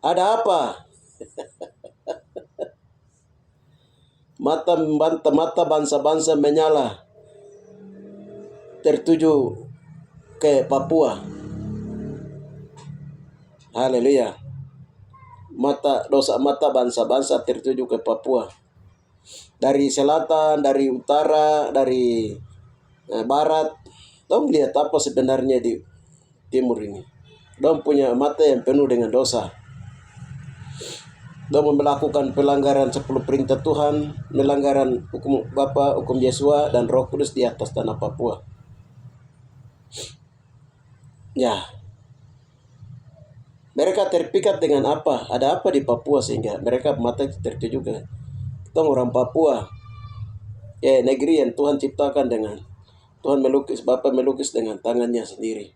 Ada apa? Mata bangsa-bangsa menyala tertuju ke Papua. Haleluya. Dosa mata bangsa-bangsa tertuju ke Papua. Dari selatan, dari utara, dari barat. Dong lihat apa sebenarnya di timur ini. Dong punya mata yang penuh dengan dosa. Dong melakukan pelanggaran 10 perintah Tuhan, melanggaran hukum Bapa, hukum Yesua, dan Roh Kudus di atas tanah Papua. Ya, mereka terpikat dengan apa? Ada apa di Papua sehingga mereka mata tertuju ke Tong orang Papua. Negeri yang Tuhan ciptakan dengan Tuhan melukis, Bapa melukis dengan tangannya sendiri.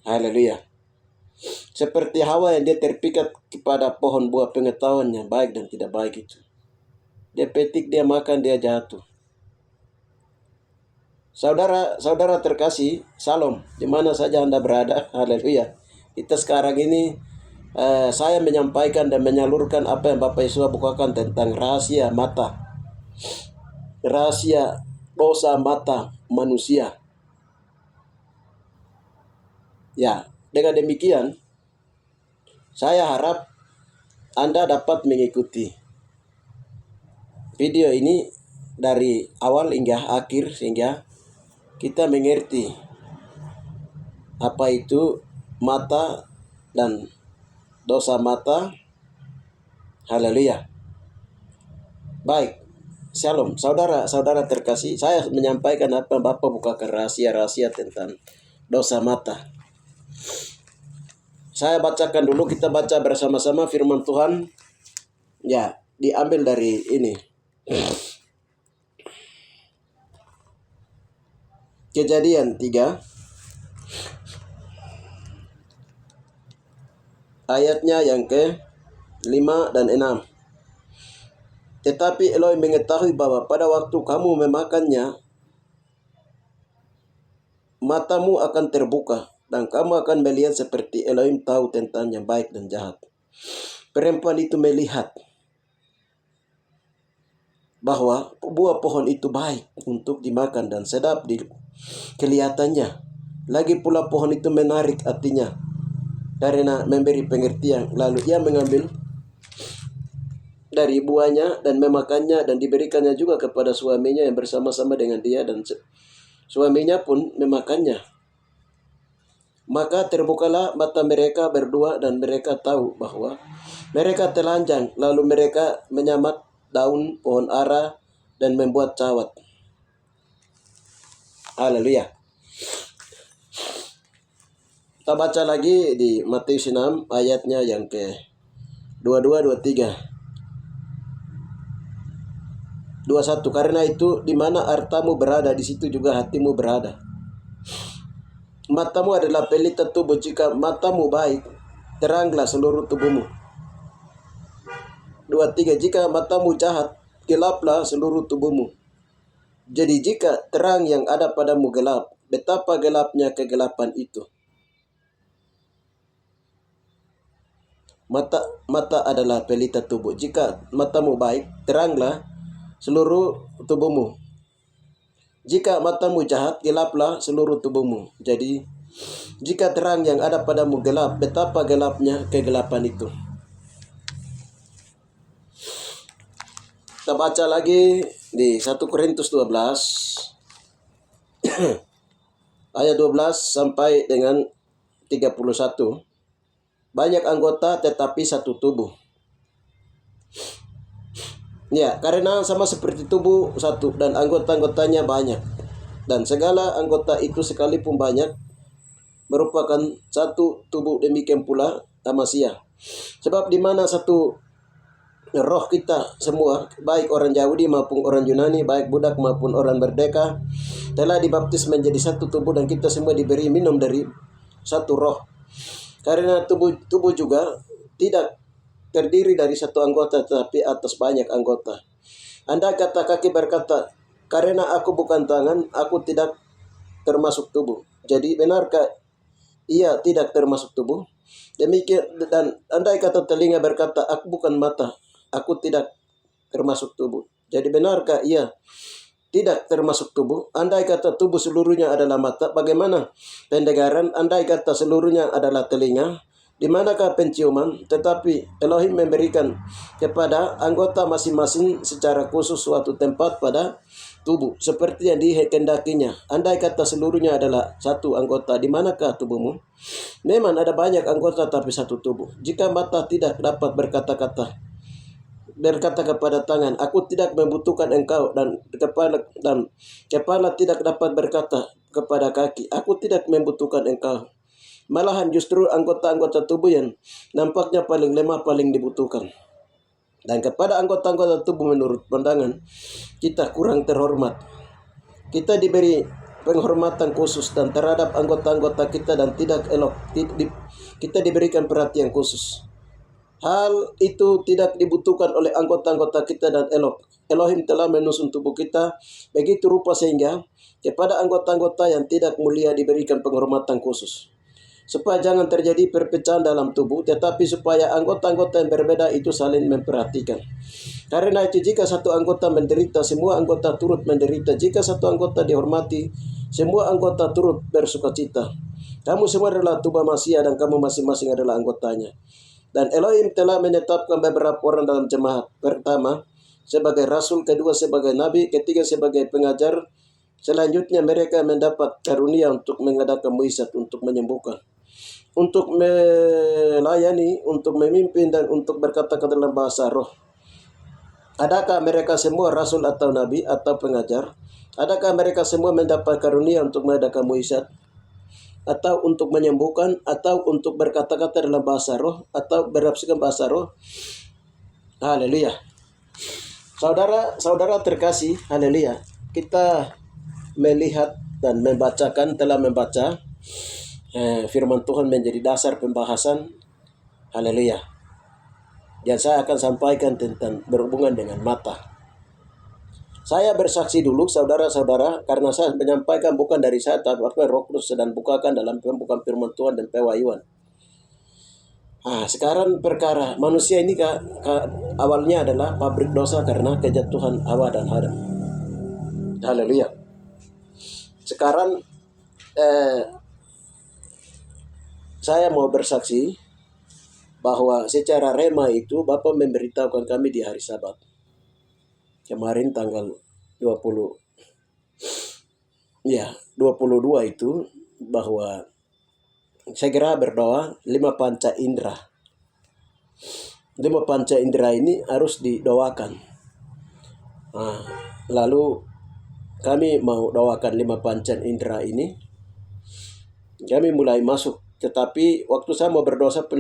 Haleluya. Seperti Hawa yang dia terpikat kepada pohon buah pengetahuan yang baik dan tidak baik itu. Dia petik, dia makan, dia jatuh. Saudara terkasih, Salam, di mana saja Anda berada. Haleluya. Kita sekarang ini saya menyampaikan dan menyalurkan apa yang Bapak Yesus bukakan tentang rahasia mata. Rahasia dosa mata manusia. Ya, dengan demikian saya harap Anda dapat mengikuti video ini dari awal hingga akhir sehingga kita mengerti apa itu mata dan dosa mata. Haleluya. Baik, Shalom, saudara terkasih. Saya menyampaikan apa Bapak bukakan rahasia-rahasia tentang dosa mata. Saya bacakan dulu, kita baca bersama-sama firman Tuhan. Ya, diambil dari ini. Kejadian 3 ayatnya yang ke-5 dan 6. Tetapi Eloi mengetahui bahwa pada waktu kamu memakannya, matamu akan terbuka dan kamu akan melihat seperti Elohim tahu tentang yang baik dan jahat. Perempuan itu melihat bahwa buah pohon itu baik untuk dimakan dan sedap di kelihatannya. Lagi pula pohon itu menarik hatinya karena memberi pengertian. Lalu ia mengambil dari buahnya dan memakannya, dan diberikannya juga kepada suaminya yang bersama-sama dengan dia, dan suaminya pun memakannya. Maka terbukalah mata mereka berdua dan mereka tahu bahwa mereka telanjang. Lalu mereka menyamak daun pohon ara dan membuat cawat. Haleluya. Kita baca lagi di Matius 6 ayatnya yang ke-22, 23, 21. Karena itu di mana hartamu berada, di situ juga hatimu berada. Matamu adalah pelita tubuh. Jika matamu baik, teranglah seluruh tubuhmu. 23. Jika matamu jahat, gelaplah seluruh tubuhmu. Jadi jika terang yang ada padamu gelap, betapa gelapnya kegelapan itu. Mata adalah pelita tubuh. Jika matamu baik, teranglah seluruh tubuhmu. Jika matamu jahat, gelaplah seluruh tubuhmu. Jadi, jika terang yang ada padamu gelap, betapa gelapnya kegelapan itu. Kita baca lagi di 1 Korintus 12 ayat 12 sampai dengan 31. Banyak anggota tetapi satu tubuh. Ya, karena sama seperti tubuh satu dan anggota-anggotanya banyak. Dan segala anggota itu sekalipun banyak merupakan satu tubuh, demikian pula manusia. Sebab di mana satu roh kita semua, baik orang Yahudi maupun orang Yunani, baik budak maupun orang merdeka, telah dibaptis menjadi satu tubuh, dan kita semua diberi minum dari satu roh. Karena tubuh juga tidak terdiri dari satu anggota, tetapi atas banyak anggota. Anda kata kaki berkata, karena aku bukan tangan, aku tidak termasuk tubuh. Jadi benarkah ia tidak termasuk tubuh? Demikian, dan andai kata telinga berkata, aku bukan mata, aku tidak termasuk tubuh. Jadi benarkah ia tidak termasuk tubuh? Andai kata tubuh seluruhnya adalah mata, bagaimana pendengaran? Andai kata seluruhnya adalah telinga, di manakah penciuman? Tetapi Elohim memberikan kepada anggota masing-masing secara khusus suatu tempat pada tubuh, seperti yang dikehendakinya. Andai kata seluruhnya adalah satu anggota, di manakah tubuhmu? Memang ada banyak anggota tapi satu tubuh. Jika mata tidak dapat berkata kepada tangan, aku tidak membutuhkan engkau, dan kepala tidak dapat berkata kepada kaki, aku tidak membutuhkan engkau. Malahan justru anggota-anggota tubuh yang nampaknya paling lemah paling dibutuhkan. Dan kepada anggota-anggota tubuh menurut pandangan kita kurang terhormat. Kita diberi penghormatan khusus dan terhadap anggota-anggota kita dan tidak elok. Kita diberikan perhatian khusus. Hal itu tidak dibutuhkan oleh anggota-anggota kita dan elok. Elohim telah menyusun tubuh kita begitu rupa sehingga kepada anggota-anggota yang tidak mulia diberikan penghormatan khusus. Supaya jangan terjadi perpecahan dalam tubuh, tetapi supaya anggota-anggota yang berbeda itu saling memperhatikan. Karena itu jika satu anggota menderita, semua anggota turut menderita. Jika satu anggota dihormati, semua anggota turut bersukacita. Kamu semua adalah tubuh Masia dan kamu masing-masing adalah anggotanya. Dan Elohim telah menetapkan beberapa orang dalam jemaat. Pertama, sebagai rasul, kedua sebagai nabi, ketiga sebagai pengajar. Selanjutnya mereka mendapat karunia untuk mengadakan mujizat, untuk menyembuhkan, untuk melayani, untuk memimpin, dan untuk berkata-kata dalam bahasa roh. Adakah mereka semua rasul atau nabi atau pengajar? Adakah mereka semua mendapat karunia untuk mengadakan mujizat, atau untuk menyembuhkan, atau untuk berkata-kata dalam bahasa roh, atau berafsirkan bahasa roh? Haleluya. Saudara-saudara terkasih, haleluya. Kita melihat dan telah membaca firman Tuhan menjadi dasar pembahasan. Haleluya. Dan saya akan sampaikan tentang berhubungan dengan mata. Saya bersaksi dulu saudara-saudara, karena saya menyampaikan bukan dari saya, tapi Roh Kudus sedang bukakan dalam pembukaan firman Tuhan dan pewahyuan. Sekarang perkara manusia ini awalnya adalah pabrik dosa karena kejatuhan Hawa dan Adam. Haleluya. Sekarang saya mau bersaksi bahwa secara rema itu Bapa memberitahukan kami di hari Sabat. Kemarin tanggal 22 itu bahwa segera berdoa 5 panca indera. 5 panca indera ini harus didoakan. Lalu kami mau doakan 5 panca indera ini. Kami mulai masuk, tetapi waktu saya mau berdoa 5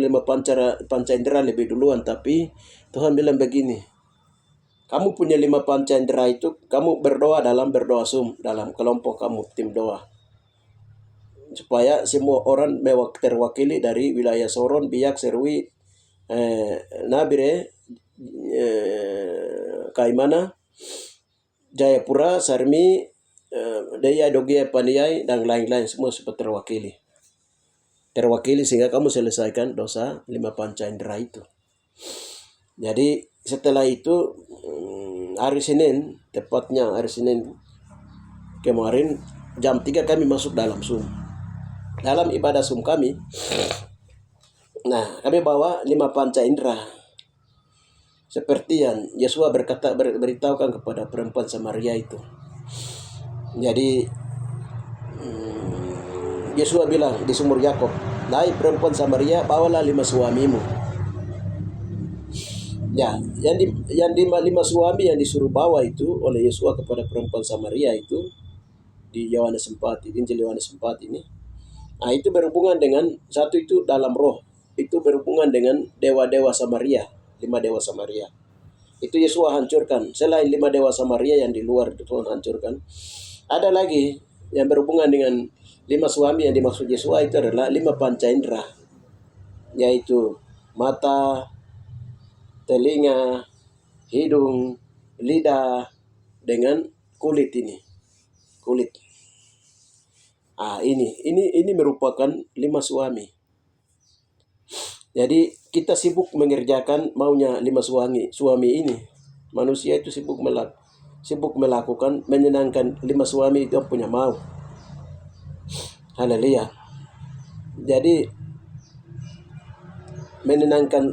panca indera lebih duluan, tapi Tuhan bilang begini, kamu punya 5 panca indera itu, kamu berdoa Zoom, dalam kelompok kamu, tim doa. Supaya semua orang terwakili dari wilayah Soron, Biak, Serwi, Nabire, Kaimana, Jayapura, Sarmi, Daya, Dogia, Paniai, dan lain-lain, semua seperti terwakili sehingga kamu selesaikan dosa 5 panca indera itu. Jadi setelah itu hari Senin, tepatnya hari Senin kemarin jam 3 kami masuk dalam Zoom. Dalam ibadah Zoom kami, kami bawa 5 panca indera. Seperti yang Yesua beritahukan kepada perempuan Samaria itu. Jadi Yesua bilang di sumur Yakob, "Hai perempuan Samaria, bawalah 5 suamimu." Ya, yang 5 suami yang disuruh bawa itu oleh Yesua kepada perempuan Samaria itu di Injil Yohanes 4 ini. Itu berhubungan dengan satu itu dalam roh, itu berhubungan dengan dewa-dewa Samaria, 5 dewa Samaria. Itu Yesua hancurkan. Selain 5 dewa Samaria yang di luar itu Tuhan hancurkan, ada lagi yang berhubungan dengan 5 suami yang dimaksud Yesua itu adalah 5 panca indera, yaitu mata, telinga, hidung, lidah, dengan kulit ini. Kulit. Ini merupakan 5 suami. Jadi kita sibuk mengerjakan maunya 5 suami ini. Manusia itu sibuk melakukan menyenangkan 5 suami itu yang punya mau. Haleluya. Jadi menenangkan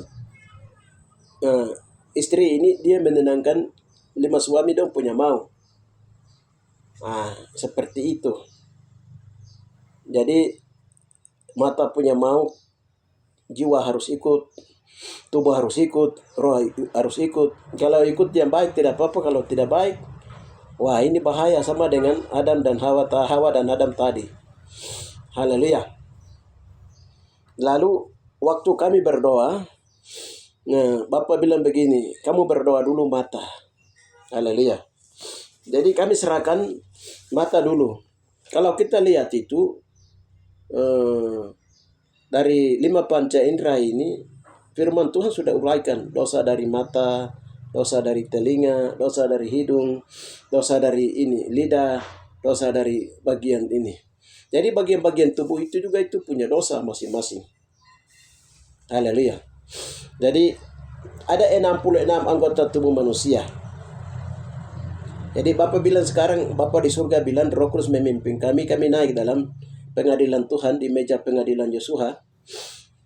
istri ini, dia menenangkan 5 suami dong punya mau. Seperti itu. Jadi mata punya mau, jiwa harus ikut, tubuh harus ikut, roh harus ikut. Kalau ikut yang baik tidak apa-apa, kalau tidak baik, wah ini bahaya, sama dengan Adam dan Hawa dan Adam tadi. Haleluya. Lalu waktu kami berdoa, Bapak bilang begini, kamu berdoa dulu mata. Haleluya. Jadi kami serahkan mata dulu. Kalau kita lihat itu, dari 5 panca indera ini, firman Tuhan sudah uraikan dosa dari mata, dosa dari telinga, dosa dari hidung, dosa dari ini lidah, dosa dari bagian ini. Jadi bagian-bagian tubuh itu juga itu punya dosa masing-masing. Haleluya. Jadi ada 66 anggota tubuh manusia. Jadi Bapak bilang sekarang, Bapak di surga bilang Roh Kudus memimpin kami naik dalam pengadilan Tuhan di meja pengadilan Yosua.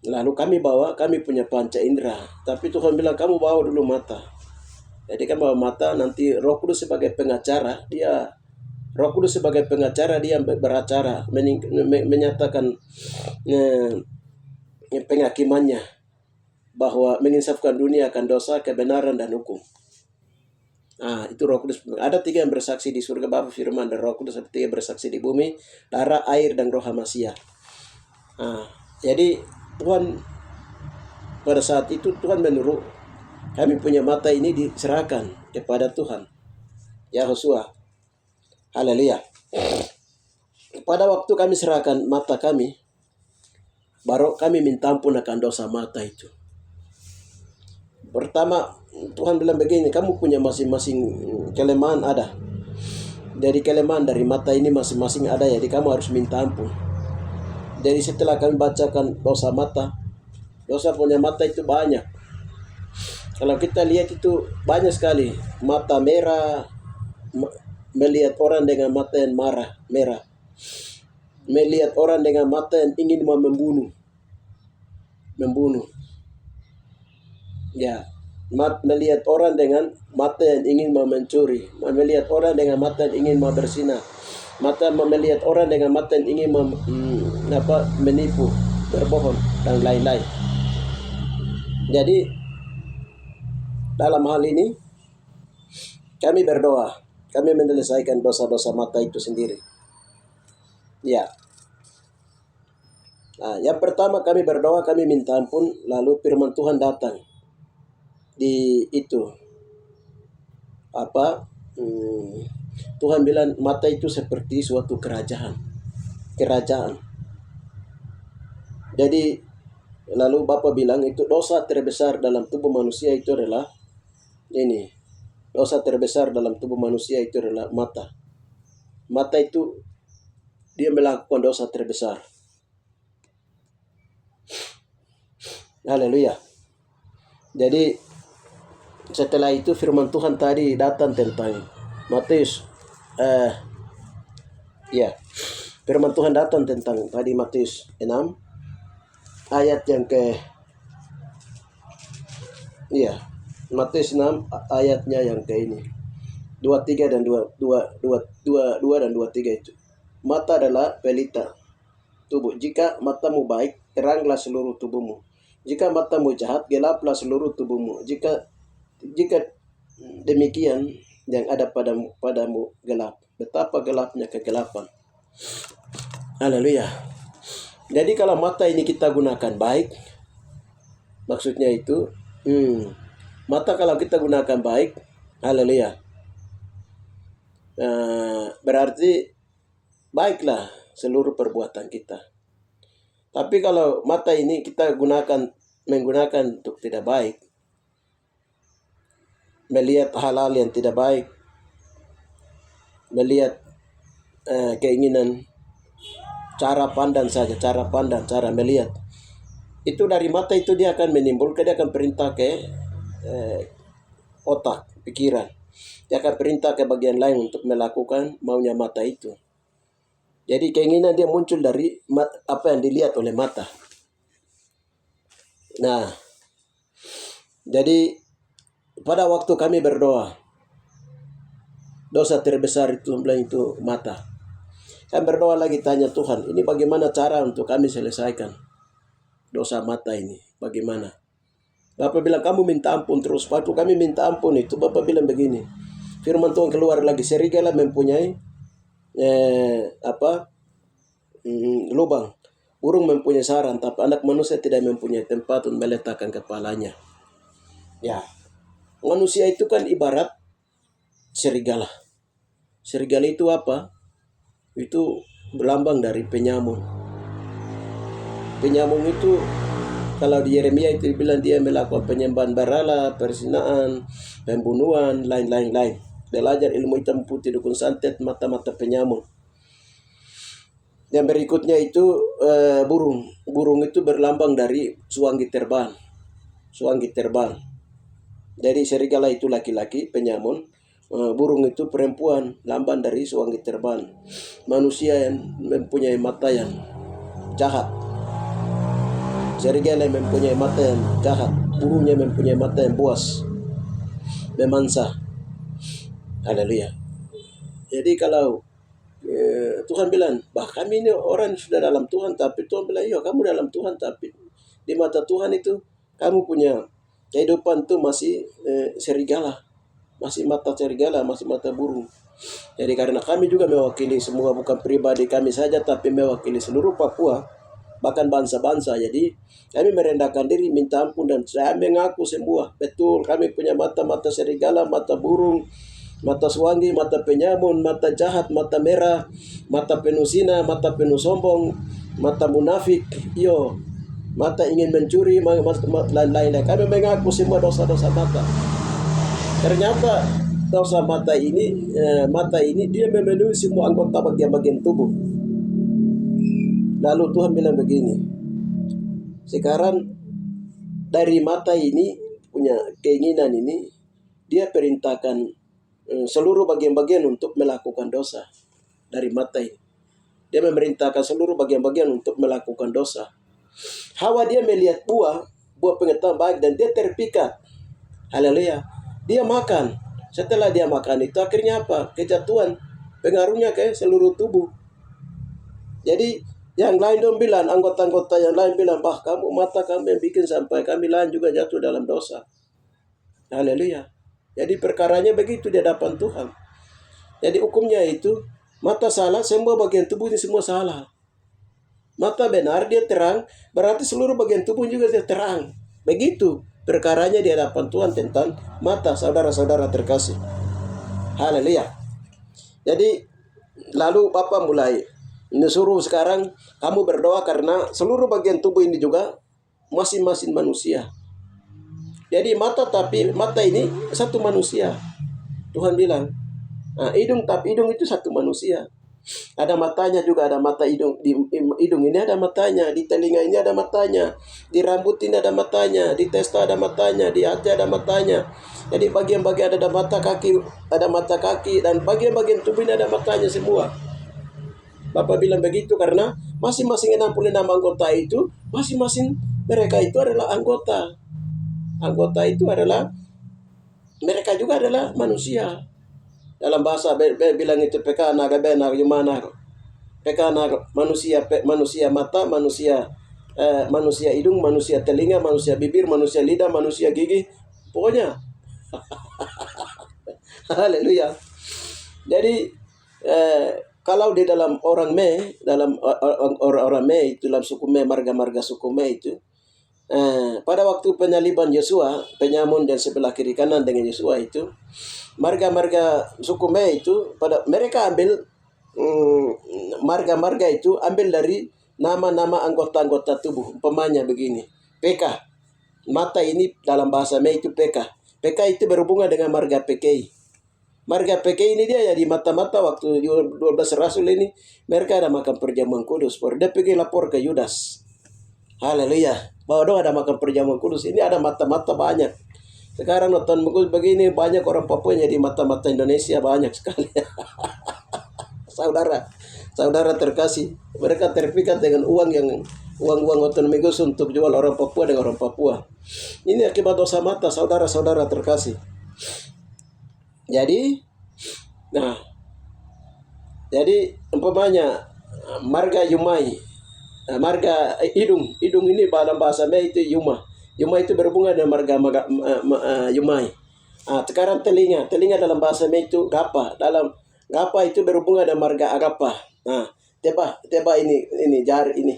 Lalu kami punya panca indera. Tapi Tuhan bilang kamu bawa dulu mata. Jadi kan bawa mata, nanti Roh Kudus sebagai pengacara, dia beracara, menyatakan penghakimannya, bahwa menginsafkan dunia akan dosa, kebenaran, dan hukum. Itu Roh Kudus. Ada 3 yang bersaksi di surga, Bapa, Firman, dan Roh Kudus. Ada 3 bersaksi di bumi, darah, air, dan Roh Hamasia. Jadi Tuhan pada saat itu Tuhan menyuruh kami punya mata ini diserahkan kepada Tuhan Yahosua. Haleluya. Pada waktu kami serahkan mata kami, baru kami minta ampun akan dosa mata itu. Pertama, Tuhan bilang begini, kamu punya masing-masing kelemahan ada. Dari kelemahan dari mata ini masing-masing ada, jadi kamu harus minta ampun. Jadi setelah kami bacakan dosa mata, dosa punya mata itu banyak. Kalau kita lihat itu banyak sekali. Mata merah, melihat orang dengan mata yang merah. Melihat orang dengan mata yang ingin membunuh. Ya, melihat orang dengan mata yang ingin mencuri, melihat orang dengan mata yang ingin bersinah, melihat orang dengan mata yang ingin menipu, berbohong, dan lain-lain. Jadi dalam hal ini kami berdoa, kami menyelesaikan dosa-dosa mata itu sendiri. Ya. Yang pertama kami berdoa, kami minta ampun, lalu firman Tuhan datang di itu. Tuhan bilang mata itu seperti suatu kerajaan. Jadi lalu Bapak bilang itu dosa terbesar dalam tubuh manusia itu adalah ini. Dosa terbesar dalam tubuh manusia itu adalah mata. Mata itu dia melakukan dosa terbesar. Haleluya. Jadi setelah itu firman Tuhan tadi datang tentang Matius. Firman Tuhan datang tentang tadi Matius 6 ayat yang Matius 6 ayatnya yang ke ini 23 dan 22 dan 23 itu. Mata adalah pelita tubuh. Jika matamu baik, teranglah seluruh tubuhmu. Jika matamu jahat, gelaplah seluruh tubuhmu. Jika demikian, yang ada padamu gelap. Betapa gelapnya kegelapan. Haleluya. Jadi kalau mata ini kita gunakan baik, maksudnya itu, mata kalau kita gunakan baik, haleluya, berarti baiklah seluruh perbuatan kita. Tapi kalau mata ini kita menggunakan untuk tidak baik, melihat hal-hal yang tidak baik, melihat keinginan, cara pandang, cara melihat, Itu dari mata itu dia akan menimbulkan, dia akan perintah ke otak, pikiran. Dia akan perintah ke bagian lain untuk melakukan maunya mata itu. Jadi keinginan dia muncul dari apa yang dilihat oleh mata. Nah, jadi pada waktu kami berdoa, dosa terbesar itu mata. Kami berdoa lagi, tanya Tuhan, ini bagaimana cara untuk kami selesaikan dosa mata ini? Bagaimana? Bapak bilang, kamu minta ampun terus. Waktu kami minta ampun itu, Bapak bilang begini, firman Tuhan keluar lagi, serigala mempunyai lubang, burung mempunyai sarang, tapi anak manusia tidak mempunyai tempat untuk meletakkan kepalanya. Ya, manusia itu kan ibarat serigala. Serigala itu apa? Itu berlambang dari penyamun. Penyamun itu kalau di Yeremia itu bilang dia melakukan penyembahan berhala, perzinaan, pembunuhan, lain-lain. Belajar ilmu hitam putih, dukun santet, mata-mata penyamun. Yang berikutnya itu burung. Burung itu berlambang dari suanggi terbang. Suanggi terbang. Jadi serigala itu laki-laki, penyamun. Burung itu perempuan, lambang dari suanggi terbang. Manusia yang mempunyai mata yang jahat. Serigala yang mempunyai mata yang jahat. Burungnya mempunyai mata yang buas, memangsa. Haleluya. Jadi kalau Tuhan bilang, bah kami ini orang sudah dalam Tuhan, tapi Tuhan bilang, iya kamu dalam Tuhan, tapi di mata Tuhan itu kamu punya kehidupan itu masih serigala, masih mata serigala, masih mata burung. Jadi karena kami juga mewakili semua, bukan pribadi kami saja, tapi mewakili seluruh Papua, bahkan bangsa-bangsa. Jadi kami merendahkan diri, minta ampun, dan saya mengaku semua, betul kami punya mata-mata serigala, mata burung, mata suanggi, mata penyamun, mata jahat, mata merah, mata penuh zina, mata penuh sombong, mata munafik, mata ingin mencuri, lain-lain. Kami mengaku semua dosa-dosa mata. Ternyata dosa mata ini dia memenuhi semua anggota bagian-bagian tubuh. Lalu Tuhan bilang begini, sekarang dari mata ini punya keinginan ini, dia perintahkan seluruh bagian-bagian untuk melakukan dosa. Dari mata ini dia memerintahkan seluruh bagian-bagian untuk melakukan dosa. Hawa dia melihat buah pengetahuan baik dan dia terpikat. Haleluya. Dia makan. Setelah dia makan itu akhirnya apa? Kejatuhan. Pengaruhnya ke seluruh tubuh. Jadi yang lain dong bilang, anggota-anggota yang lain bilang, bah kamu mata kami yang bikin sampai kami lain juga jatuh dalam dosa. Haleluya. Jadi perkaranya begitu di hadapan Tuhan. Jadi hukumnya itu, mata salah, semua bagian tubuh ini semua salah. Mata benar, dia terang, berarti seluruh bagian tubuh juga dia terang. Begitu perkaranya di hadapan Tuhan tentang mata, saudara-saudara terkasih. Haleluya. Jadi lalu Bapak mulai suruh sekarang kamu berdoa karena seluruh bagian tubuh ini juga masing-masing manusia. Jadi mata ini satu manusia. Tuhan bilang, hidung itu satu manusia. Ada matanya juga, ada mata hidung. Di hidung ini ada matanya, di telinga ini ada matanya, di rambut ini ada matanya, di testa ada matanya, di hati ada matanya. Jadi bagian-bagian ada mata kaki, dan bagian-bagian tubuh ini ada matanya semua. Bapak bilang begitu karena masing-masing 66 anggota itu, masing-masing mereka itu adalah anggota. Anggota itu adalah, mereka juga adalah manusia. Dalam bahasa bilang itu PK nagabena gimana? PK manusia mata, manusia hidung, manusia telinga, manusia bibir, manusia lidah, manusia gigi. Pokoknya. Haleluya. Jadi kalau di dalam orang Me itu, dalam suku Me, marga-marga suku Me itu, pada waktu penyaliban Yosua, penyamun dan sebelah kiri kanan dengan Yosua itu, marga-marga suku Me itu, mereka ambil marga-marga itu ambil dari nama-nama anggota-anggota tubuh. Umpamanya begini, PK. Mata ini dalam bahasa Me itu PK. PK itu berhubungan dengan marga PKI. Marga PKI ini dia ya di mata-mata waktu 12 rasul ini, mereka ada makan perjamuan kudus. Dia pergi lapor ke Yudas. Haleluya. Bahwa doa ada makan perjamuan kudus. Ini ada mata-mata banyak. Sekarang nonton bagus begini banyak orang Papua jadi mata-mata Indonesia banyak sekali. Saudara, saudara terkasih, mereka terpikat dengan uang otonomi khusus untuk jual orang Papua dengan orang Papua. Ini akibat dosa mata, saudara-saudara terkasih. Jadi, nah, jadi umpamanya marga Yumai, marga hidung ini dalam bahasa Melayu itu Yuma. Yuma itu berhubungan dengan marga Yumai. Sekarang telinga dalam bahasa Melayu itu Gapa. Dalam Gapa itu berhubungan dengan marga Agapa. Teba ini jari ini.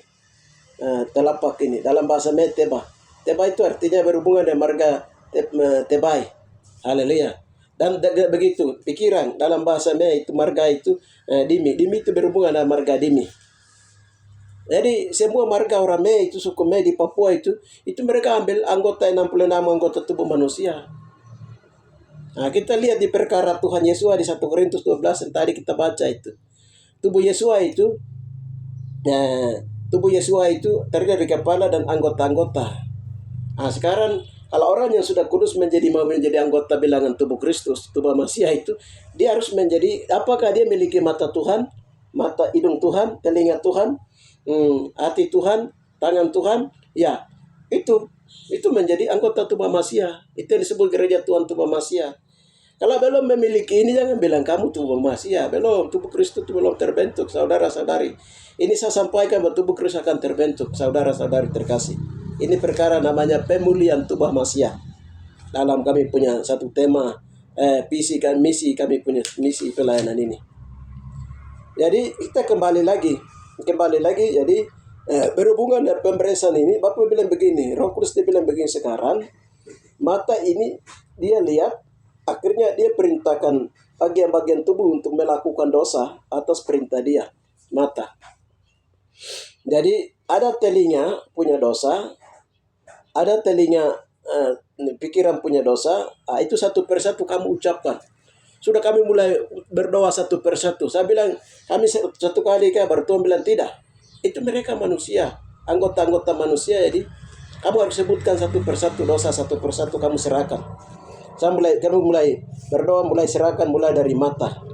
Telapak ini dalam bahasa Melayu Teba. Teba itu artinya berhubungan dengan marga Tebai. Haleluya. Dan begitu pikiran dalam bahasa Melayu itu marga itu Dimi. Dimi itu berhubungan dengan marga Dimi. Jadi semua marga orang Melayu itu suku Melayu di Papua itu mereka ambil anggota 66 anggota tubuh manusia. Nah, kita lihat di perkara Tuhan Yesus di 1 Korintus 12 yang tadi kita baca itu. Tubuh Yesus itu terdiri dari kepala dan anggota-anggota. Nah, sekarang kalau orang yang sudah kudus mau menjadi anggota bilangan tubuh Kristus, tubuh Masiah itu, dia harus menjadi, apakah dia memiliki mata Tuhan, mata hidung Tuhan, telinga Tuhan, hati Tuhan, tangan Tuhan? Ya, itu menjadi anggota tubuh Masiah. Itu yang disebut gereja Tuhan tubuh Masiah. Kalau belum memiliki ini, jangan bilang kamu tubuh Masiah. Belum, tubuh Kristus itu belum terbentuk, saudara-saudari. Ini saya sampaikan bahwa tubuh Kristus akan terbentuk, saudara-saudari terkasih. Ini perkara namanya pemulihan tubuh Masiah. Dalam kami punya satu tema, misi kami punya misi pelayanan ini. Jadi kita kembali lagi. Jadi berhubungan dengan pemberesan ini, Bapak bilang begini, Roh Kudus dia bilang begini sekarang, mata ini dia lihat, akhirnya dia perintahkan bagian-bagian tubuh untuk melakukan dosa atas perintah dia, mata. Jadi ada telinga punya dosa, ada telinga pikiran punya dosa, itu satu persatu kamu ucapkan. Sudah kami mulai berdoa satu persatu. Saya bilang, kami satu kali kabar, Tuhan bilang tidak. Itu mereka manusia, anggota-anggota manusia, jadi kamu harus sebutkan satu persatu dosa, satu persatu kamu serahkan. Kami mulai berdoa, mulai serahkan, mulai dari mata.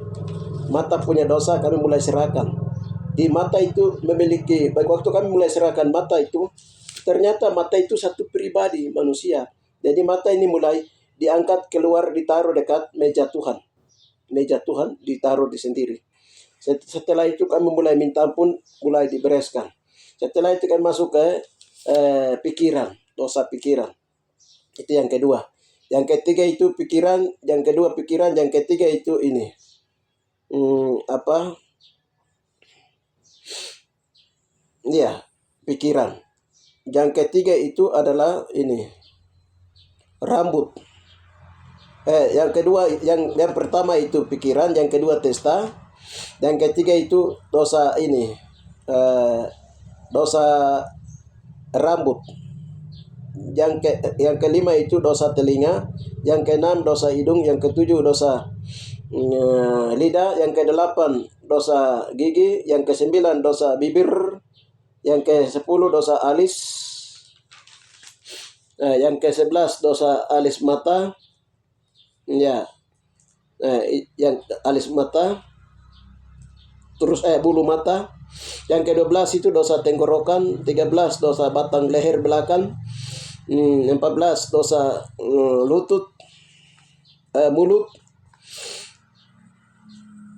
Mata punya dosa, kami mulai serahkan. Di mata itu memiliki, baik waktu kami mulai serahkan mata itu, ternyata mata itu satu pribadi manusia. Jadi mata ini mulai diangkat keluar, ditaruh dekat meja Tuhan. Meja Tuhan ditaruh di sendiri. Setelah itu kami mulai minta ampun, mulai dibereskan. Setelah itu kami masuk ke pikiran, dosa pikiran. Itu yang kedua. Yang ketiga itu pikiran, yang kedua pikiran, yang ketiga itu ini. Iya, pikiran. Yang ketiga itu adalah ini. Rambut. Yang kedua, yang pertama itu pikiran, yang kedua testa, yang ketiga itu dosa ini, dosa rambut. Yang kelima itu dosa telinga, yang keenam dosa hidung, yang ketujuh dosa lidah, yang kedelapan dosa gigi, yang kesembilan dosa bibir, yang ke-10 dosa alis, yang ke-11 dosa alis mata. Ya, yang alis mata, terus bulu mata. Yang ke-12 itu dosa tenggorokan, 13 dosa batang leher belakang, 14 dosa lutut, mulut.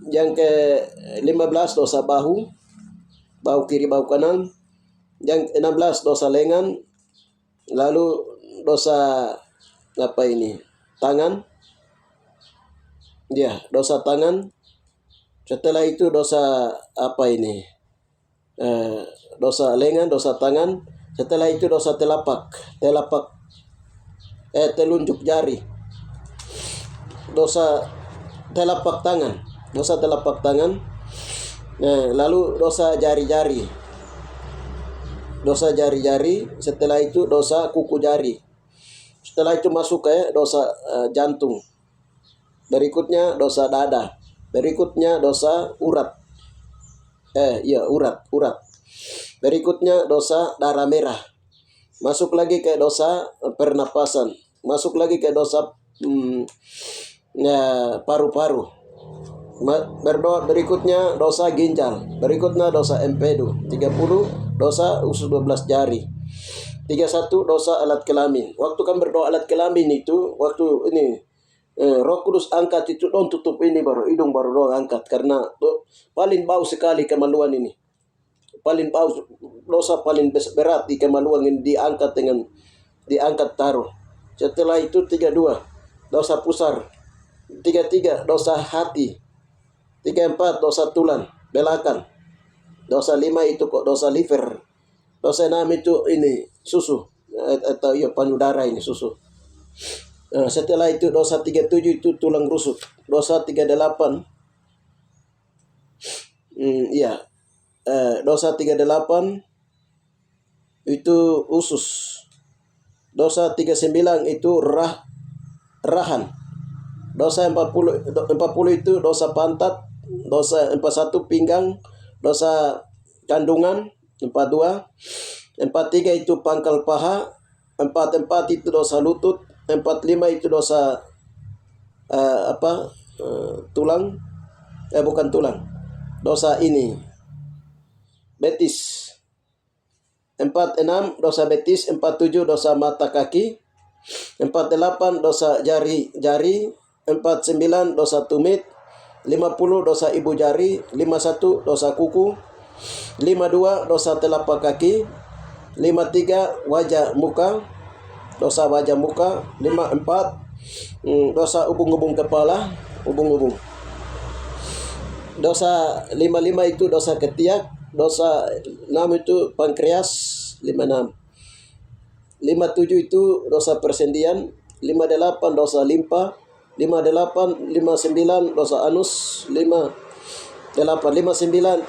Yang ke-15 dosa bahu kiri, bahu kanan. Yang 16 dosa lengan. Lalu dosa tangan. Ya, dosa tangan. Setelah itu dosa dosa lengan, dosa tangan. Setelah itu dosa telunjuk jari. Dosa telapak tangan. Lalu dosa jari-jari. Setelah itu dosa kuku jari. Setelah itu masuk ke dosa jantung. Berikutnya dosa dada. Berikutnya dosa urat. Urat. Berikutnya dosa darah merah. Masuk lagi ke dosa pernapasan. Masuk lagi ke dosa paru-paru. Berdoa berikutnya dosa ginjal. Berikutnya dosa empedu. 30 dosa usus 12 jari. 31 dosa alat kelamin. Waktu kan berdoa alat kelamin itu, waktu ini Roh Kudus angkat itu, dong tutup ini baru hidung baru dong angkat, karena paling bau sekali kemaluan ini. Paling bau, dosa paling berat di kemaluan ini diangkat taruh. Setelah itu 32 dosa pusar. 33 dosa hati. 34 dosa tulang belakang. Dosa 5 itu kok dosa liver. Dosa 6 itu ini susu atau ya payudara ini susu. Setelah itu dosa 37 itu tulang rusuk. Dosa 38 dosa 38 itu usus. Dosa 39 itu rahan. Dosa 40 itu dosa pantat. Dosa 41 pinggang. Dosa kandungan. 42. 43 itu pangkal paha. 44 itu dosa lutut. 45 itu dosa tulang. Bukan tulang. Dosa ini betis. 46 dosa betis. 47 dosa mata kaki. 48 dosa jari. 49 dosa tumit. 50 dosa ibu jari. 51 dosa kuku. 52 dosa telapak kaki. 53 wajah muka. Dosa wajah muka. 54 dosa ubung-ubung kepala. Ubung-ubung. Dosa 55 itu dosa ketiak. Dosa 6 itu pankreas. 56. 57 itu dosa persendian. 58 dosa limpa. 58 59 dosa anus. 58 59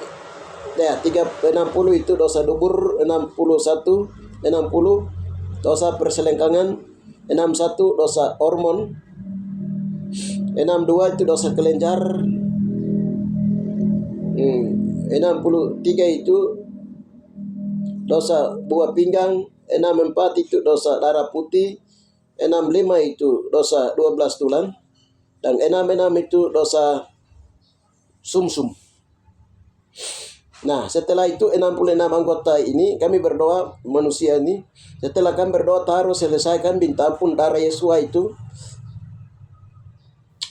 60 itu dosa dubur. 60 dosa perselengkangan. 61 dosa hormon. 62 itu dosa kelenjar. 63 itu dosa buah pinggang. 64 itu dosa darah putih. 65 itu dosa 12 tulang. Dan 66 itu dosa sumsum. Nah, setelah itu 66 anggota ini kami berdoa manusia ini. Setelah kami berdoa harus selesaikan minta ampun darah Yesus itu.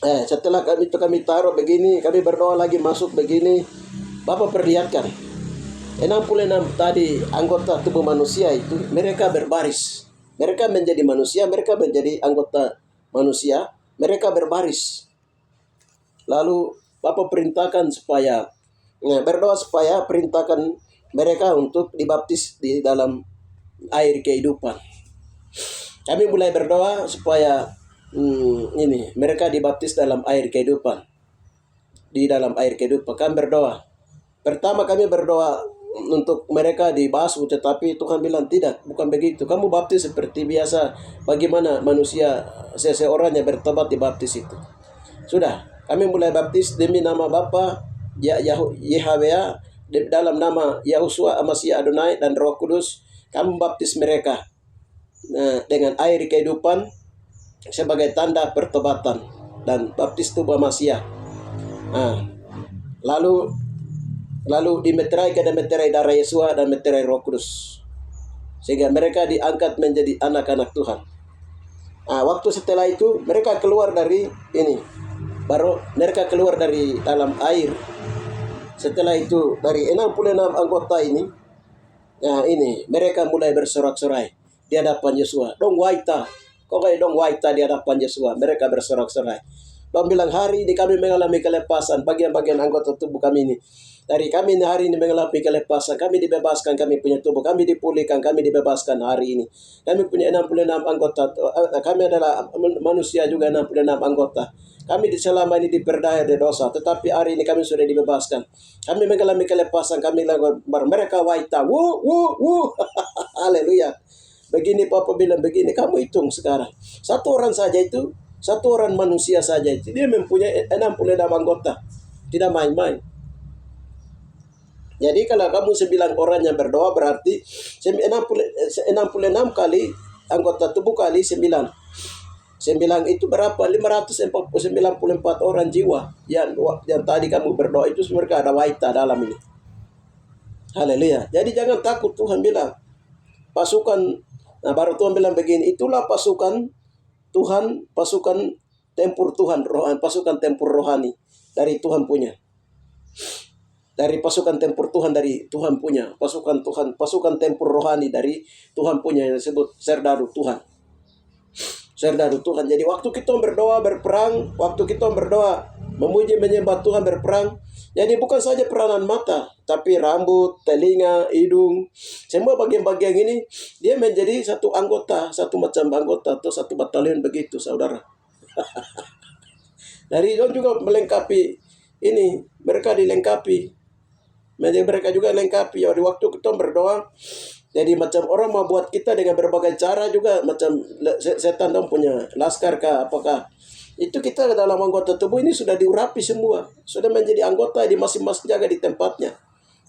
Setelah kami taruh begini, kami berdoa lagi masuk begini. Bapak perlihatkan 66 tadi anggota tubuh manusia itu, mereka berbaris. Mereka menjadi manusia, mereka menjadi anggota manusia, mereka berbaris. Lalu Bapak perintahkan supaya berdoa supaya perintahkan mereka untuk dibaptis di dalam air kehidupan. Kami mulai berdoa supaya mereka dibaptis dalam air kehidupan. Di dalam air kehidupan kami berdoa. Pertama kami berdoa untuk mereka dibasuh, tetapi Tuhan bilang tidak, bukan begitu. Kamu baptis seperti biasa, bagaimana manusia seseorang yang bertobat dibaptis itu. Sudah, kami mulai baptis demi nama Bapa, Yahweh, dalam nama Yahusua, Amasya, Adonai, dan Roh Kudus. Kami baptis mereka dengan air kehidupan sebagai tanda pertobatan dan baptis tubuh Amasya. Lalu dimeterai darah Yesus dan meterai Roh Kudus, sehingga mereka diangkat menjadi anak-anak Tuhan. Waktu setelah itu mereka keluar dari ini, baru mereka keluar dari dalam air. Setelah itu dari 66 anggota ini, mereka mulai bersorak-sorai di hadapan Yesus. Dong waita, dong waita di hadapan Yesus. Mereka bersorak-sorai. Dong bilang, hari ini kami mengalami kelepasan bagian-bagian anggota tubuh kami ini. Dari kami hari ini mengalami kelepasan, kami dibebaskan, kami punya tubuh, kami dipulihkan, kami dibebaskan hari ini. Kami punya 66 anggota, kami adalah manusia juga 66 anggota. Kami selama ini diperdaya dari dosa, tetapi hari ini kami sudah dibebaskan. Kami mengalami kelepasan, kami mereka waita, haleluya. Begini Papa bilang begini, kamu hitung sekarang. Satu orang manusia saja itu, dia mempunyai 66 anggota. Tidak main-main. Jadi kalau kamu 9 orang yang berdoa berarti 66 kali anggota tubuh kali 9. 9 itu berapa? 594 orang jiwa yang tadi kamu berdoa itu mereka ada waita dalam ini. Haleluya. Jadi jangan takut, Tuhan bilang. Pasukan, nah baru Tuhan bilang begini, itulah pasukan Tuhan, pasukan tempur Tuhan, pasukan tempur rohani dari Tuhan punya. Dari pasukan tempur Tuhan dari Tuhan punya, pasukan Tuhan, pasukan tempur rohani dari Tuhan punya yang disebut serdadu Tuhan. Serdadu Tuhan. Jadi waktu kita berdoa berperang, waktu kita berdoa memuji menyembah Tuhan berperang, jadi bukan saja peranan mata, tapi rambut, telinga, hidung, semua bagian-bagian ini dia menjadi satu anggota, satu macam anggota atau satu batalion begitu, saudara. Dari itu juga melengkapi ini, mereka dilengkapi. Mereka juga lengkapi. Ya, di waktu kita berdoa, jadi macam orang mau buat kita dengan berbagai cara juga, macam setan dong punya laskar kah, apakah itu kita dalam anggota tubuh ini sudah diurapi semua, sudah menjadi anggota di masing-masing jaga di tempatnya.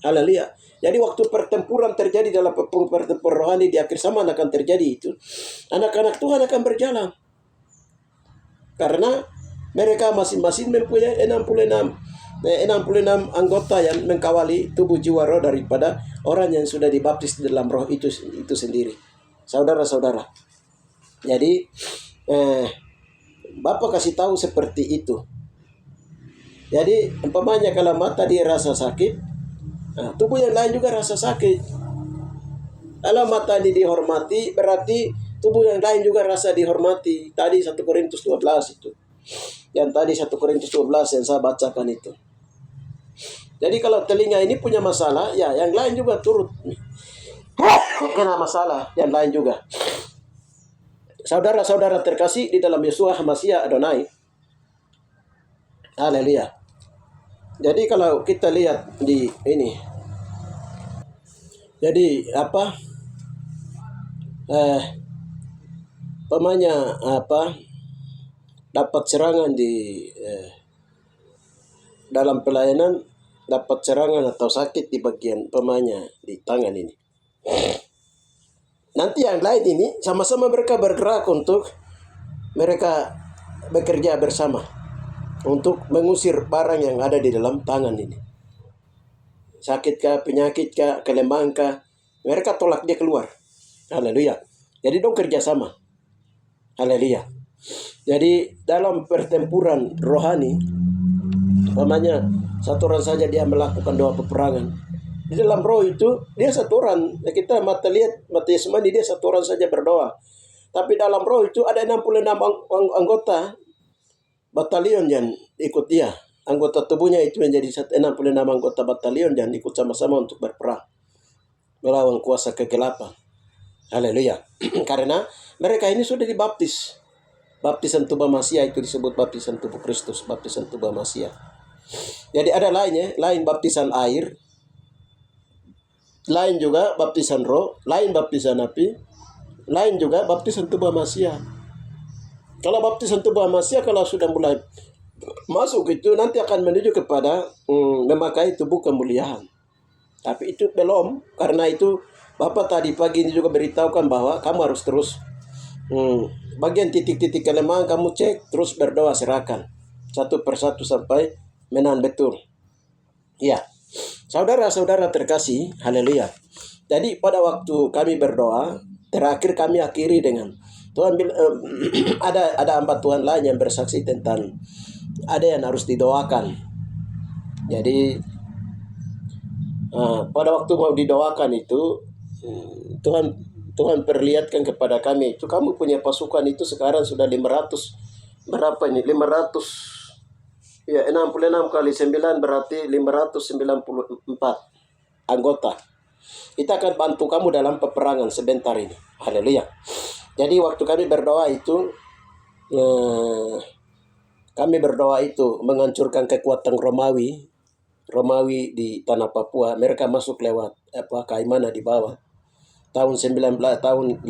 Haleluya. Jadi waktu pertempuran terjadi dalam pertempuran rohani di akhir zaman akan terjadi itu, anak-anak Tuhan akan berjalan karena mereka masing-masing mempunyai 66 anggota yang mengkawali tubuh jiwa roh daripada orang yang sudah dibaptis dalam roh itu sendiri. Saudara-saudara. Jadi Bapak kasih tahu seperti itu. Jadi umpamanya kalau mata dia rasa sakit, nah, tubuh yang lain juga rasa sakit. Kalau mata ini dihormati, berarti tubuh yang lain juga rasa dihormati. Tadi 1 Korintus 12 itu. Yang tadi 1 Korintus 12 yang saya bacakan itu. Jadi kalau telinga ini punya masalah, ya yang lain juga turut kena masalah, yang lain juga. Saudara-saudara terkasih di dalam Yeshua HaMashiach Adonai. Haleluya. Jadi kalau kita lihat di ini. Jadi apa? Pemanya apa? Dapat serangan di dalam pelayanan, dapat serangan atau sakit di bagian pemanya di tangan ini. Nanti yang lain ini sama-sama mereka bergerak untuk mereka bekerja bersama untuk mengusir barang yang ada di dalam tangan ini. Sakitkah, penyakitkah, kelemahankah, mereka tolak dia keluar. Haleluya. Jadi dong kerjasama. Haleluya. Jadi dalam pertempuran rohani, namanya satu orang saja dia melakukan doa peperangan. Di dalam roh itu dia satu orang. Kita mata lihat, mata Yesmani dia satu orang saja berdoa. Tapi dalam roh itu ada 66 anggota batalion yang ikut dia. Anggota tubuhnya itu menjadi 66 anggota batalion yang ikut sama-sama untuk berperang melawan kuasa kegelapan. Haleluya. Karena mereka ini sudah dibaptis. Baptisan tubuh Masiah itu disebut baptisan tubuh Kristus, baptisan tubuh Masiah. Jadi ada lainnya, lain baptisan air, lain juga baptisan roh, lain baptisan api, lain juga baptisan tubuh Masiah. Kalau baptisan tubuh Masiah kalau sudah mulai masuk itu nanti akan menuju kepada memakai tubuh kemuliaan. Tapi itu belum, karena itu Bapak tadi pagi ini juga beritahukan bahwa kamu harus terus bagian titik-titik kelemahan kamu cek, terus berdoa serahkan satu persatu sampai menang betul. Ya, saudara-saudara terkasih, haleluya. Jadi pada waktu kami berdoa, terakhir kami akhiri dengan Tuhan ada hamba Tuhan lain yang bersaksi tentang ada yang harus didoakan. Jadi pada waktu mau didoakan itu Tuhan perlihatkan kepada kami itu kamu punya pasukan itu sekarang sudah 500 berapa ini 500 ya 66 kali 9 berarti 594 anggota. Kita akan bantu kamu dalam peperangan sebentar ini. Haleluya. Jadi waktu kami berdoa itu menghancurkan kekuatan Romawi di tanah Papua. Mereka masuk lewat Kaimana di bawah. Tahun 1569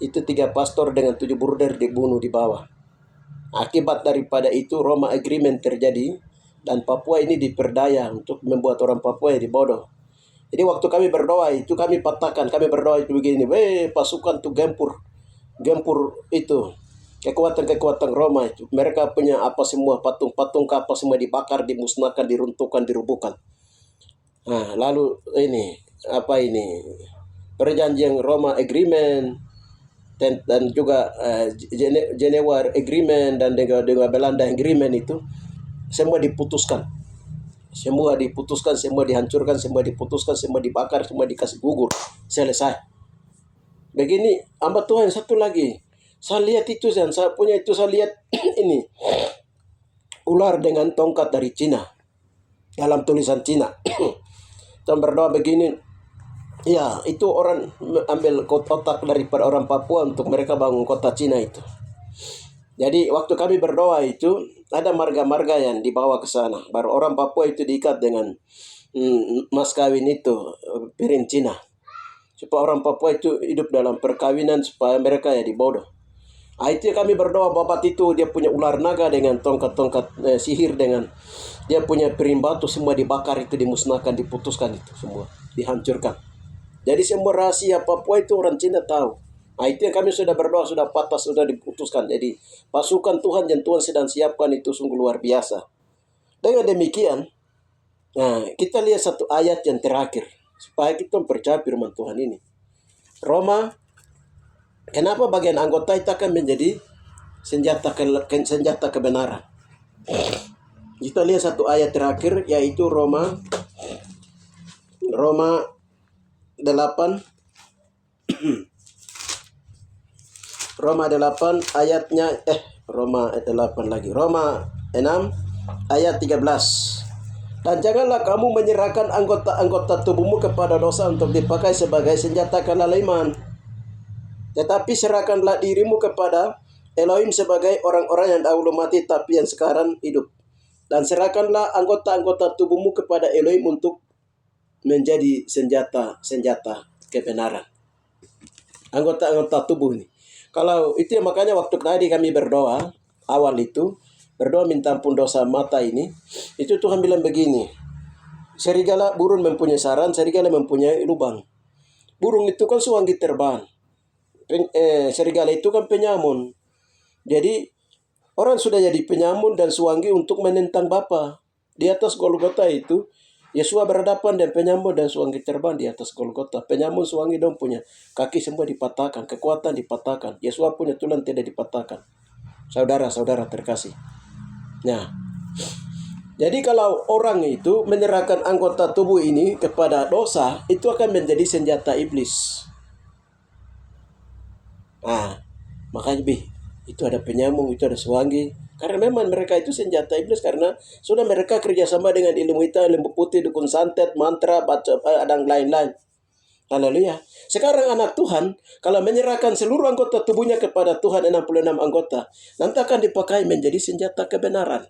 itu 3 pastor dengan 7 bruder dibunuh di bawah. Akibat daripada itu Roma Agreement terjadi Dan Papua ini diperdaya untuk membuat orang Papua jadi bodoh. Jadi waktu kami berdoa itu kami patahkan, kami berdoa itu begini, pasukan tuh gempur itu kekuatan-kekuatan Roma itu. Mereka punya apa semua, patung-patung kapal semua dibakar, dimusnahkan, diruntuhkan, dirubuhkan. Nah, lalu ini apa ini perjanjian Roma Agreement dan juga Geneva Agreement dan dengan Belanda Agreement itu semua diputuskan. Semua dihancurkan, semua diputuskan, semua dibakar, semua dikasih gugur. Selesai. Begini, hamba Tuhan satu lagi. Saya lihat itu, saya punya itu, saya lihat ini. Ular dengan tongkat dari Cina. Dalam tulisan Cina. Tuhan berdoa begini. Ya, itu orang ambil otak daripada orang Papua untuk mereka bangun kota Cina itu. Jadi waktu kami berdoa itu ada marga-marga yang dibawa ke sana. Baru orang Papua itu diikat dengan mas kawin itu piring Cina. Supaya orang Papua itu hidup dalam perkawinan supaya mereka ya dibodoh. Itu kami berdoa babat itu dia punya ular naga dengan tongkat-tongkat sihir dengan dia punya piring batu semua dibakar itu dimusnahkan diputuskan itu semua dihancurkan. Jadi semua rahasia Papua itu orang Cina tahu. Itu yang kami sudah berdoa, sudah patah, sudah diputuskan. Jadi pasukan Tuhan yang Tuhan sedang siapkan itu sungguh luar biasa. Dengan demikian, kita lihat satu ayat yang terakhir. Supaya kita percaya firman Tuhan ini. Roma, kenapa bagian anggota itu akan menjadi senjata kebenaran. Kita lihat satu ayat terakhir, yaitu Roma 8. Roma 8 ayatnya Roma 8 lagi. Roma 6 ayat 13. Dan janganlah kamu menyerahkan anggota-anggota tubuhmu kepada dosa untuk dipakai sebagai senjata kelaliman. Tetapi serahkanlah dirimu kepada Elohim sebagai orang-orang yang dahulu mati tapi yang sekarang hidup. Dan serahkanlah anggota-anggota tubuhmu kepada Elohim untuk menjadi senjata kebenaran. Anggota-anggota tubuh ini. Kalau itu ya makanya waktu tadi kami berdoa, awal itu, berdoa minta ampun dosa mata ini, itu Tuhan bilang begini, serigala burung mempunyai sarang, serigala mempunyai lubang. Burung itu kan suanggi terbang, serigala itu kan penyamun. Jadi orang sudah jadi penyamun dan suanggi untuk menentang Bapa. Di atas Golgota itu, Yesua berhadapan dan penyamun dan suanggi terbang di atas Golgota. Penyamun suanggi dong punya kaki semua dipatahkan, kekuatan dipatahkan. Yesua punya tulang tidak dipatahkan. Saudara-saudara terkasih. Nah, jadi kalau orang itu menyerahkan anggota tubuh ini kepada dosa, itu akan menjadi senjata iblis. Makanya itu ada penyamun, itu ada suanggi. Karena memang mereka itu senjata iblis karena sudah mereka kerjasama dengan ilmu hitam, ilmu putih, dukun santet, mantra, baca, dan lain-lain. Haleluya. Sekarang anak Tuhan, kalau menyerahkan seluruh anggota tubuhnya kepada Tuhan 66 anggota, nanti akan dipakai menjadi senjata kebenaran.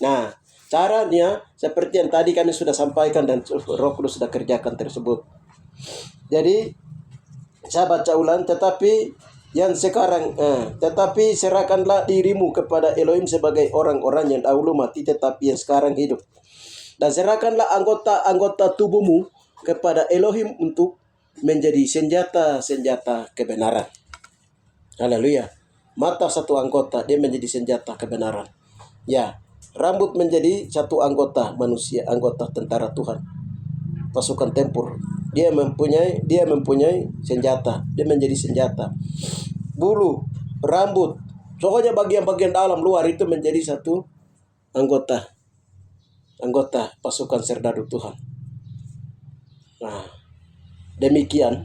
Nah, caranya seperti yang tadi kami sudah sampaikan dan Roh Kudus sudah kerjakan tersebut. Jadi, saya baca ulang, tetapi serahkanlah dirimu kepada Elohim sebagai orang-orang yang dahulu mati tetapi yang sekarang hidup. Dan serahkanlah anggota-anggota tubuhmu kepada Elohim untuk menjadi senjata kebenaran. Haleluya. Mata satu anggota, dia menjadi senjata kebenaran. Ya, rambut menjadi satu anggota manusia, anggota tentara Tuhan. Pasukan tempur. Dia mempunyai senjata. Dia menjadi senjata. Bulu, rambut, pokoknya bagian-bagian dalam luar itu menjadi satu anggota pasukan serdadu Tuhan. Nah, demikian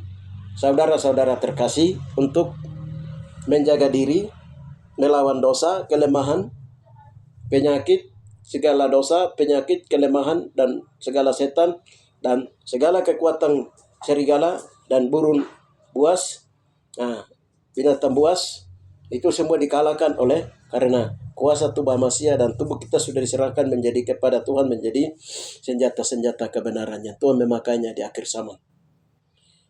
saudara-saudara terkasih untuk menjaga diri, melawan dosa, kelemahan, penyakit, segala dosa, penyakit, kelemahan, dan segala setan, dan segala kekuatan serigala dan burung buas, binatang buas, itu semua dikalahkan oleh karena kuasa tubuh manusia dan tubuh kita sudah diserahkan menjadi kepada Tuhan menjadi senjata-senjata kebenarannya. Tuhan memakainya di akhir zaman.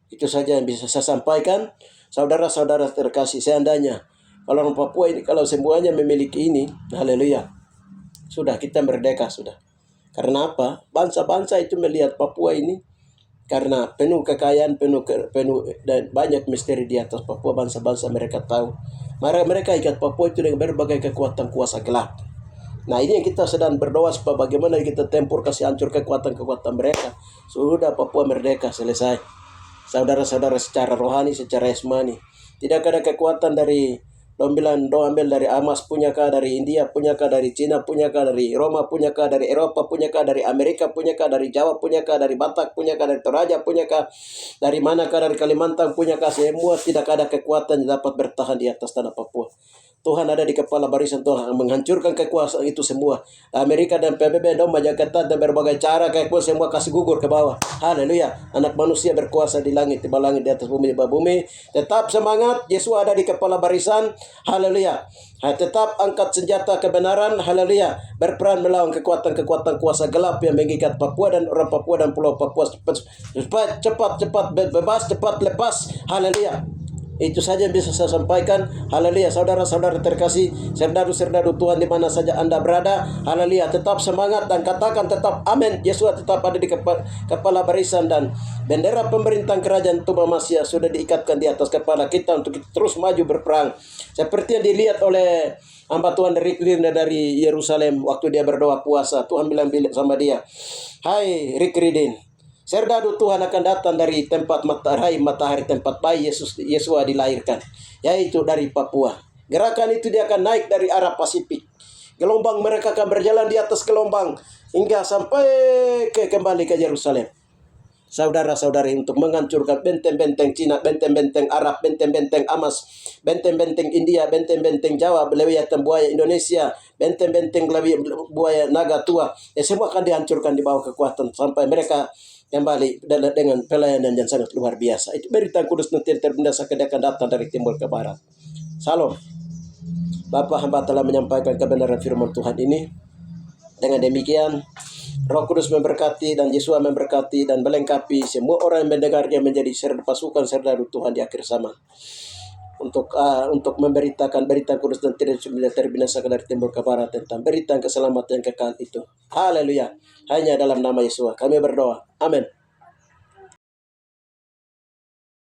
Itu saja yang bisa saya sampaikan. Saudara-saudara terkasih, seandainya kalau orang Papua ini, kalau semuanya memiliki ini, haleluya, Sudah, kita merdeka sudah. Karena apa? Bangsa-bangsa itu melihat Papua ini karena penuh kekayaan, penuh dan banyak misteri di atas Papua. Bangsa-bangsa mereka tahu. Mereka ikat Papua itu dengan berbagai kekuatan kuasa gelap. Nah, ini yang kita sedang berdoa supaya bagaimana kita tempur kasih hancur kekuatan-kekuatan mereka. Sudah Papua merdeka, selesai. Saudara-saudara, secara rohani, secara jasmani. Tidak ada kekuatan dari dong ambil dari Hamas punyakah, dari India punyakah, dari Cina punyakah, dari Roma punyakah, dari Eropa punyakah, dari Amerika punyakah, dari Jawa punyakah, dari Batak punyakah, dari Toraja punyakah, dari manakah, dari Kalimantan punyakah, semua tidak ada kekuatan yang dapat bertahan di atas tanah Papua. Tuhan ada di kepala barisan Tuhan menghancurkan kekuasaan itu semua. Amerika dan PBB dong menjaga ketat dan berbagai cara kekuasaan semua kasih gugur ke bawah. Haleluya. Anak manusia berkuasa di langit, di bawah langit, di atas bumi, di bawah bumi. Tetap semangat. Yesus ada di kepala barisan. Haleluya. Tetap angkat senjata kebenaran. Haleluya. Berperan melawan kekuatan-kekuatan kuasa gelap yang mengikat Papua dan orang Papua dan Pulau Papua. Cepat bebas, cepat lepas. Haleluya. Itu saja yang bisa saya sampaikan. Haleluya. Saudara-saudara terkasih, serdadu-serdadu Tuhan di mana saja Anda berada. Haleluya. Tetap semangat dan katakan tetap amin. Yesus tetap ada di kepala barisan dan bendera pemerintahan kerajaan Tuhan Masia sudah diikatkan di atas kepala kita untuk kita terus maju berperang. Seperti yang dilihat oleh hamba Tuhan dari Yerusalem waktu dia berdoa puasa. Tuhan bilang sama dia, "Hai Rick Ridin, serdadu Tuhan akan datang dari tempat matahari tempat bayi Yesua dilahirkan, yaitu dari Papua. Gerakan itu dia akan naik dari arah Pasifik. Gelombang mereka akan berjalan di atas gelombang hingga sampai kembali ke Yerusalem. Saudara-saudari, untuk menghancurkan benteng-benteng Cina, benteng-benteng Arab, benteng-benteng Hamas, benteng-benteng India, benteng-benteng Jawa, Lewiatan buaya Indonesia, benteng-benteng buaya naga tua. Semua akan dihancurkan di bawah kekuatan sampai mereka kembali dengan pelayanan yang sangat luar biasa. Itu berita kudus nanti terbendasarkan akan datang dari timur ke barat. Salam. Bapak hamba telah menyampaikan kebenaran firman Tuhan ini. Dengan demikian, Roh Kudus memberkati dan Yesus memberkati dan melengkapi semua orang yang mendengarnya menjadi pasukan serdadu Tuhan di akhir zaman. Untuk memberitakan berita kudus dan tidak terbinasakan dari timur ke barat tentang berita keselamatan yang kekal itu. Haleluya. Hanya dalam nama Yesus kami berdoa. Amin.